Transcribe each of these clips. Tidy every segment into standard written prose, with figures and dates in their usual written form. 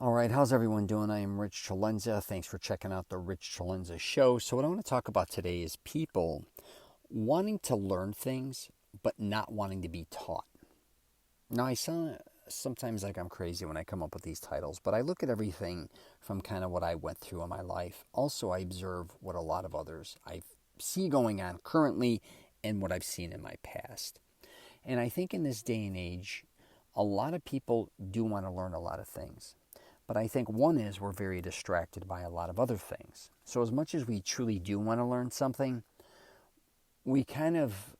All right, how's everyone doing? I am Rich CELENZA. Thanks for checking out the Rich CELENZA show. So, what I want to talk about today is people wanting to learn things but not wanting to be taught. Now, I sound sometimes like I'm crazy when I come up with these titles, but I look at everything from kind of what I went through in my life. Also, I observe what a lot of others I see going on currently and what I've seen in my past. And I think in this day and age, a lot of people do want to learn a lot of things. But I think one is we're very distracted by a lot of other things. So, as much as we truly do want to learn something, we kind of,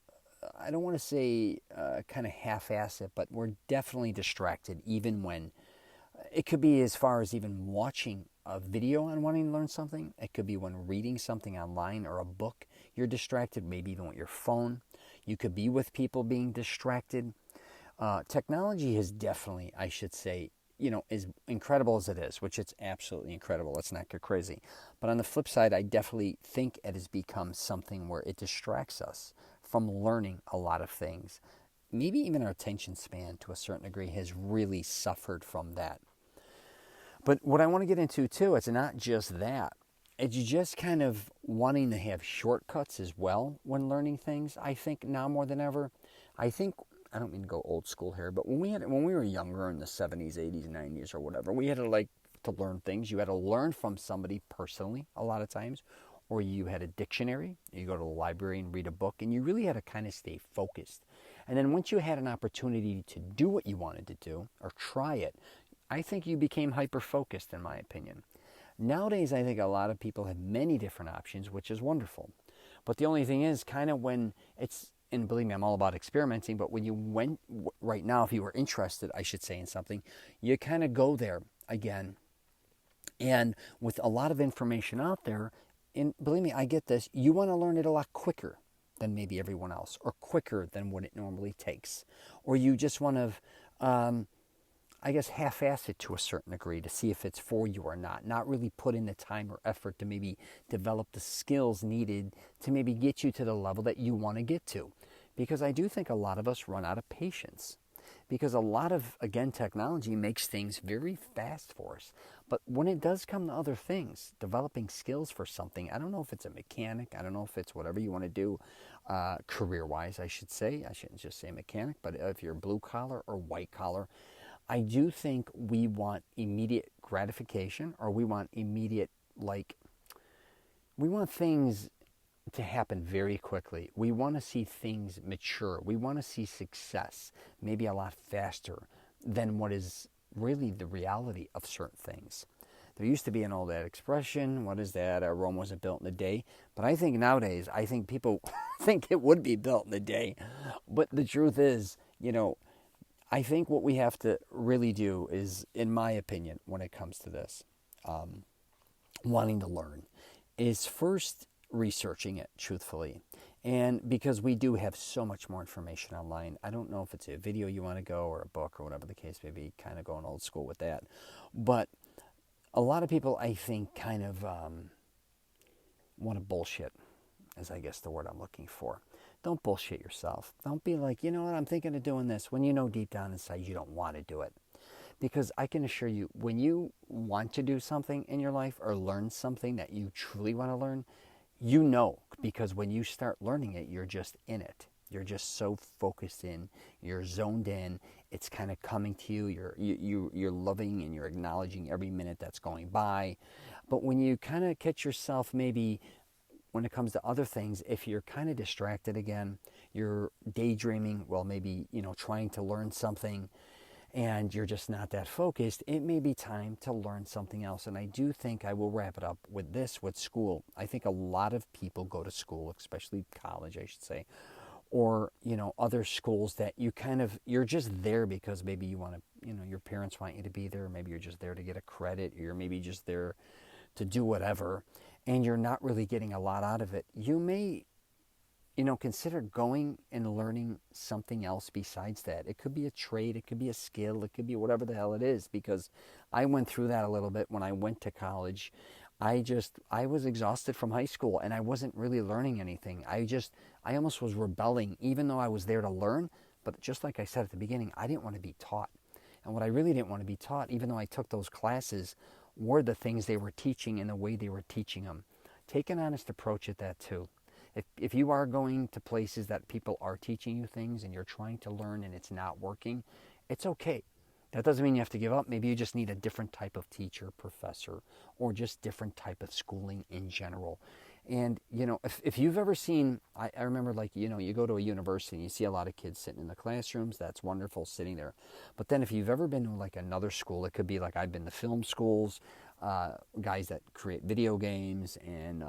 I don't want to say kind of half ass it, but we're definitely distracted even when it could be as far as even watching a video on wanting to learn something. It could be when reading something online or a book, you're distracted, maybe even with your phone. You could be with people being distracted. Technology has definitely, I should say, as incredible as it is, which it's absolutely incredible. Let's not get crazy. But on the flip side, I definitely think it has become something where it distracts us from learning a lot of things. Maybe even our attention span to a certain degree has really suffered from that. But what I want to get into too, it's not just that. It's just kind of wanting to have shortcuts as well when learning things. I think now more than ever, I think I don't mean to go old school here, but when we were younger in the 70s, 80s, 90s or whatever, we had to learn things. You had to learn from somebody personally a lot of times, or you had a dictionary. You go to the library and read a book, and you really had to kind of stay focused. And then once you had an opportunity to do what you wanted to do or try it, I think you became hyper focused, in my opinion. Nowadays, I think a lot of people have many different options, which is wonderful. But the only thing is, kind of when it's, and believe me, I'm all about experimenting, but when you went, right now, if you were interested, I should say, in something, you kind of go there again. And with a lot of information out there, and believe me, I get this, you want to learn it a lot quicker than maybe everyone else, or quicker than what it normally takes. Or you just want to, I guess, half-ass it to a certain degree to see if it's for you or not really put in the time or effort to maybe develop the skills needed to maybe get you to the level that you want to get to. Because I do think a lot of us run out of patience. Because a lot of, again, technology makes things very fast for us. But when it does come to other things, developing skills for something, I don't know if it's a mechanic, I don't know if it's whatever you want to do, career-wise, I should say. I shouldn't just say mechanic, but if you're blue collar or white collar, I do think we want immediate gratification, or we want immediate, we want things to happen very quickly. We want to see things mature. We want to see success maybe a lot faster than what is really the reality of certain things. There used to be an old expression, what is that? Rome wasn't built in a day. But I think nowadays, I think people think it would be built in a day. But the truth is, I think what we have to really do is, in my opinion, when it comes to this, wanting to learn, is first researching it truthfully. And because we do have so much more information online, I don't know if it's a video you want to go or a book or whatever the case may be, kind of going old school with that. But a lot of people, I think, kind of want to bullshit, is I guess the word I'm looking for. Don't bullshit yourself. Don't be like, you know what, I'm thinking of doing this, when you know deep down inside you don't want to do it. Because I can assure you, when you want to do something in your life or learn something that you truly want to learn, because when you start learning it, you're just in it. You're just so focused in, you're zoned in, it's kind of coming to you, you're loving and you're acknowledging every minute that's going by. But when you kind of catch yourself maybe when it comes to other things, if you're kind of distracted again, you're daydreaming, well, maybe, trying to learn something, and you're just not that focused, it may be time to learn something else. And I do think, I will wrap it up with this, with school. I think a lot of people go to school, especially college, I should say, or, other schools that you're just there because maybe you want to, your parents want you to be there. Maybe you're just there to get a credit, or you're maybe just there to do whatever, and you're not really getting a lot out of it. You may, consider going and learning something else besides that. It could be a trade, it could be a skill, it could be whatever the hell it is, because I went through that a little bit when I went to college. I was exhausted from high school, and I wasn't really learning anything. I almost was rebelling, even though I was there to learn. But just like I said at the beginning, I didn't want to be taught. And what I really didn't want to be taught, even though I took those classes, were the things they were teaching and the way they were teaching them. Take an honest approach at that too. If you are going to places that people are teaching you things and you're trying to learn and it's not working, it's okay. That doesn't mean you have to give up. Maybe you just need a different type of teacher, professor, or just different type of schooling in general. And, if you've ever seen, I remember you go to a university and you see a lot of kids sitting in the classrooms. That's wonderful, sitting there. But then if you've ever been to like another school, it could be like I've been to film schools, guys that create video games and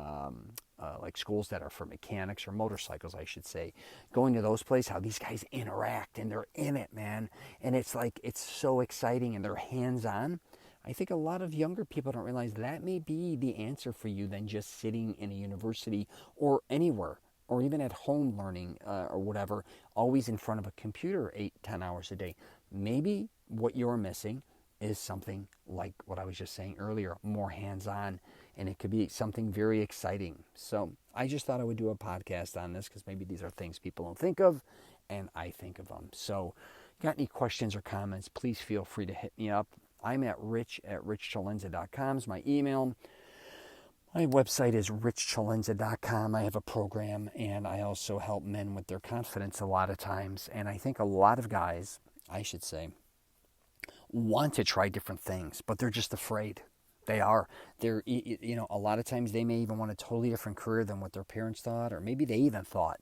like schools that are for mechanics or motorcycles, I should say. Going to those places, how these guys interact and they're in it, man. And it's so exciting and they're hands-on. I think a lot of younger people don't realize that may be the answer for you than just sitting in a university or anywhere, or even at home learning or whatever, always in front of a computer 8-10 hours a day. Maybe what you're missing is something like what I was just saying earlier, more hands-on, and it could be something very exciting. So I just thought I would do a podcast on this because maybe these are things people don't think of, and I think of them. So got any questions or comments, please feel free to hit me up. I'm at rich@richcelenza.com is my email. My website is richcelenza.com. I have a program, and I also help men with their confidence a lot of times. And I think a lot of guys, I should say, want to try different things, but they're just afraid. They are. They're, a lot of times they may even want a totally different career than what their parents thought, or maybe they even thought.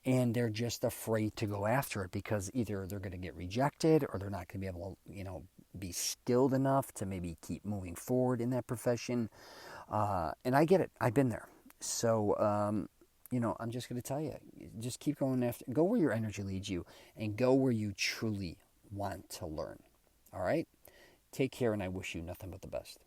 And they're just afraid to go after it because either they're going to get rejected or they're not going to be able to, be skilled enough to maybe keep moving forward in that profession. And I get it. I've been there. So, I'm just going to tell you, just keep going after, go where your energy leads you and go where you truly want to learn. All right? Take care, and I wish you nothing but the best.